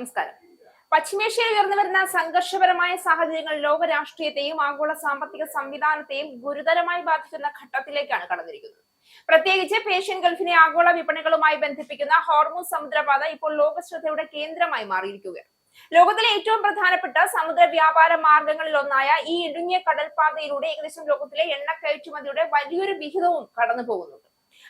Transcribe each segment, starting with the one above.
നമസ്കാരം. പശ്ചിമേഷ്യയിൽ ഉയർന്നുവരുന്ന സംഘർഷപരമായ സാഹചര്യങ്ങൾ ലോക രാഷ്ട്രീയത്തെയും ആഗോള സാമ്പത്തിക സംവിധാനത്തെയും ഗുരുതരമായി ബാധിക്കുന്ന ഘട്ടത്തിലേക്കാണ് കടന്നിരിക്കുന്നത്. പ്രത്യേകിച്ച് പേർഷ്യൻ ഗൾഫിനെ ആഗോള വിപണികളുമായി ബന്ധിപ്പിക്കുന്ന ഹോർമുസ് സമുദ്രപാത ഇപ്പോൾ ലോകശ്രദ്ധയുടെ കേന്ദ്രമായി മാറിയിരിക്കുകയാണ്. ലോകത്തിലെ ഏറ്റവും പ്രധാനപ്പെട്ട സമുദ്ര വ്യാപാര മാർഗങ്ങളിൽ ഒന്നായ ഈ ഇടുങ്ങിയ കടൽപാതയിലൂടെ ഏകദേശം ലോകത്തിലെ എണ്ണ കയറ്റുമതിയുടെ വലിയൊരു വിഹിതവും കടന്നു പോകുന്നുണ്ട്.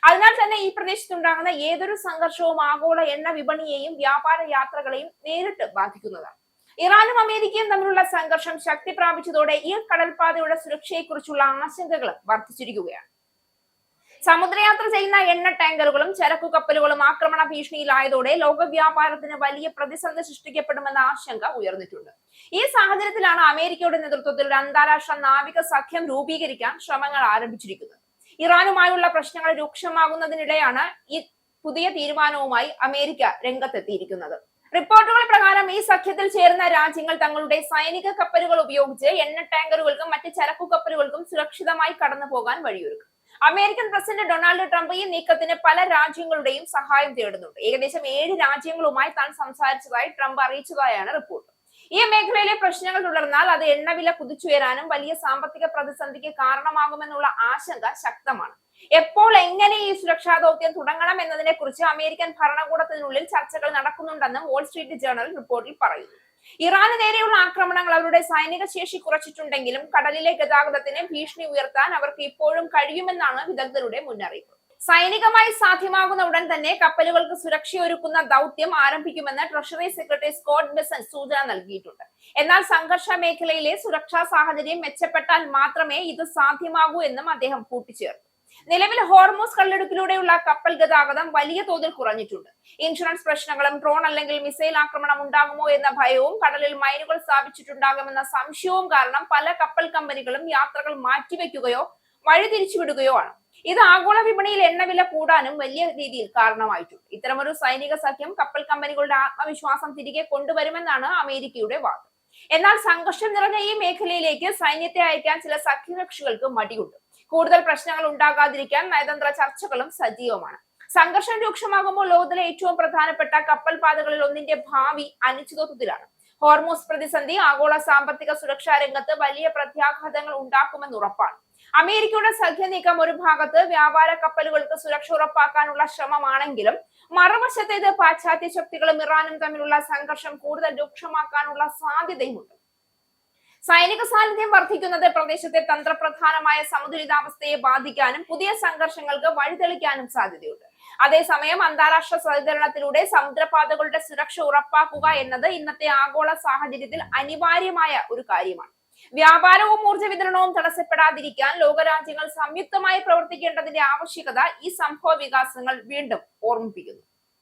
അതിനാൽ തന്നെ ഈ പ്രദേശത്തുണ്ടാകുന്ന ഏതൊരു സംഘർഷവും ആഗോള എണ്ണ വിപണിയെയും വ്യാപാര യാത്രകളെയും നേരിട്ട് ബാധിക്കുന്നതാണ്. ഇറാനും അമേരിക്കയും തമ്മിലുള്ള സംഘർഷം ശക്തി പ്രാപിച്ചതോടെ ഈ കടൽപാതയുടെ സുരക്ഷയെക്കുറിച്ചുള്ള ആശങ്കകൾ വർദ്ധിച്ചിരിക്കുകയാണ്. സമുദ്രയാത്ര ചെയ്യുന്ന എണ്ണ ടാങ്കറുകളും ചരക്കു കപ്പലുകളും ആക്രമണ ഭീഷണിയിലായതോടെ ലോക വ്യാപാരത്തിന് വലിയ പ്രതിസന്ധി സൃഷ്ടിക്കപ്പെടുമെന്ന ആശങ്ക ഉയർന്നിട്ടുണ്ട്. ഈ സാഹചര്യത്തിലാണ് അമേരിക്കയുടെ നേതൃത്വത്തിൽ ഒരു അന്താരാഷ്ട്ര നാവിക സഖ്യം രൂപീകരിക്കാൻ ശ്രമങ്ങൾ ആരംഭിച്ചിരിക്കുന്നത്. ഇറാനുമായുള്ള പ്രശ്നങ്ങൾ രൂക്ഷമാകുന്നതിനിടെയാണ് ഈ പുതിയ തീരുമാനവുമായി അമേരിക്ക രംഗത്തെത്തിയിരിക്കുന്നത്. റിപ്പോർട്ടുകൾ പ്രകാരം ഈ സഖ്യത്തിൽ ചേരുന്ന രാജ്യങ്ങൾ തങ്ങളുടെ സൈനിക കപ്പലുകൾ ഉപയോഗിച്ച് എണ്ണ ടാങ്കറുകൾക്കും മറ്റ് ചരക്കു കപ്പലുകൾക്കും സുരക്ഷിതമായി കടന്നു പോകാൻ വഴിയൊരുക്കും. അമേരിക്കൻ പ്രസിഡന്റ് ഡൊണാൾഡ് ട്രംപ് ഈ നീക്കത്തിന് പല രാജ്യങ്ങളുടെയും സഹായം തേടുന്നുണ്ട്. ഏകദേശം 7 രാജ്യങ്ങളുമായി താൻ സംസാരിച്ചതായി ട്രംപ് അറിയിച്ചതായാണ് റിപ്പോർട്ട്. ഈ മേഖലയിലെ പ്രശ്നങ്ങൾ തുടർന്നാൽ അത് എണ്ണവില കുതിച്ചുയരാനും വലിയ സാമ്പത്തിക പ്രതിസന്ധിക്ക് കാരണമാകുമെന്നുള്ള ആശങ്ക ശക്തമാണ്. എപ്പോൾ എങ്ങനെ ഈ സുരക്ഷാ ദൗത്യം തുടങ്ങണം എന്നതിനെ കുറിച്ച് അമേരിക്കൻ ഭരണകൂടത്തിനുള്ളിൽ ചർച്ചകൾ നടക്കുന്നുണ്ടെന്നും വാൾ സ്ട്രീറ്റ് ജേർണൽ റിപ്പോർട്ടിൽ പറയുന്നു. ഇറാന് നേരെയുള്ള ആക്രമണങ്ങൾ അവരുടെ സൈനിക ശേഷി കുറച്ചിട്ടുണ്ടെങ്കിലും കടലിലെ ഗതാഗതത്തിന് ഭീഷണി ഉയർത്താൻ അവർക്ക് ഇപ്പോഴും കഴിയുമെന്നാണ് വിദഗ്ധരുടെ മുന്നറിയിപ്പ്. സൈനികമായി സാധ്യമാകുന്ന ഉടൻ തന്നെ കപ്പലുകൾക്ക് സുരക്ഷയൊരുക്കുന്ന ദൗത്യം ആരംഭിക്കുമെന്ന് ട്രഷറി സെക്രട്ടറി സ്കോട്ട് ബെസന്റ് സൂചന നൽകിയിട്ടുണ്ട്. എന്നാൽ സംഘർഷ മേഖലയിലെ സുരക്ഷാ സാഹചര്യം മെച്ചപ്പെട്ടാൽ മാത്രമേ ഇത് സാധ്യമാകൂ എന്നും അദ്ദേഹം കൂട്ടിച്ചേർത്തു. നിലവിൽ ഹോർമുസ് കടലിടുക്കിലൂടെയുള്ള കപ്പൽ ഗതാഗതം വലിയ തോതിൽ കുറഞ്ഞിട്ടുണ്ട്. ഇൻഷുറൻസ് പ്രശ്നങ്ങളും ഡ്രോൺ അല്ലെങ്കിൽ മിസൈൽ ആക്രമണം ഉണ്ടാകുമോ എന്ന ഭയവും കടലിൽ മൈനുകൾ സ്ഥാപിച്ചിട്ടുണ്ടാകുമെന്ന സംശയവും കാരണം പല കപ്പൽ കമ്പനികളും യാത്രകൾ മാറ്റിവെക്കുകയോ വഴിതിരിച്ചുവിടുകയോ ആണ്. ഇത് ആഗോള വിപണിയിൽ എണ്ണവില കൂടാനും വലിയ രീതിയിൽ കാരണമായിട്ടുണ്ട്. ഇത്തരമൊരു സൈനിക സഖ്യം കപ്പൽ കമ്പനികളുടെ ആത്മവിശ്വാസം തിരികെ കൊണ്ടുവരുമെന്നാണ് അമേരിക്കയുടെ വാദം. എന്നാൽ സംഘർഷം നിറഞ്ഞ ഈ മേഖലയിലേക്ക് സൈന്യത്തെ അയക്കാൻ ചില സഖ്യകക്ഷികൾക്ക് മടിയുണ്ട്. കൂടുതൽ പ്രശ്നങ്ങൾ ഉണ്ടാകാതിരിക്കാൻ നയതന്ത്ര ചർച്ചകളും സജീവമാണ്. സംഘർഷം രൂക്ഷമാകുമ്പോൾ ലോകത്തിലെ ഏറ്റവും പ്രധാനപ്പെട്ട കപ്പൽ പാതകളിൽ ഒന്നിന്റെ ഭാവി അനിശ്ചിതത്വത്തിലാണ്. ഹോർമുസ് പ്രതിസന്ധി ആഗോള സാമ്പത്തിക സുരക്ഷാ രംഗത്ത് വലിയ പ്രത്യാഘാതങ്ങൾ ഉണ്ടാക്കുമെന്ന് ഉറപ്പാണ്. അമേരിക്കയുടെ സഖ്യ നീക്കം ഒരു ഭാഗത്ത് വ്യാപാര കപ്പലുകൾക്ക് സുരക്ഷ ഉറപ്പാക്കാനുള്ള ശ്രമമാണെങ്കിലും മറുവശത്തേത് പാശ്ചാത്യ ശക്തികളും ഇറാനും തമ്മിലുള്ള സംഘർഷം കൂടുതൽ രൂക്ഷമാക്കാനുള്ള സാധ്യതയുമുണ്ട്. സൈനിക സാന്നിധ്യം വർദ്ധിക്കുന്നത് പ്രദേശത്തെ തന്ത്രപ്രധാനമായ സമുദ്രിതാവസ്ഥയെ ബാധിക്കാനും പുതിയ സംഘർഷങ്ങൾക്ക് വഴിതെളിക്കാനും സാധ്യതയുണ്ട്. അതേസമയം അന്താരാഷ്ട്ര സഹകരണത്തിലൂടെ സമുദ്രപാതകളുടെ സുരക്ഷ ഉറപ്പാക്കുക എന്നത് ഇന്നത്തെ ആഗോള സാഹചര്യത്തിൽ അനിവാര്യമായ ഒരു കാര്യമാണ്. വ്യാപാരവും ഊർജ്ജ വിതരണവും തടസ്സപ്പെടാതിരിക്കാൻ ലോകരാജ്യങ്ങൾ സംയുക്തമായി പ്രവർത്തിക്കേണ്ടതിന്റെ ആവശ്യകത ഈ സംഭവ വികാസങ്ങൾ വീണ്ടും ഓർമ്മിപ്പിക്കുന്നു.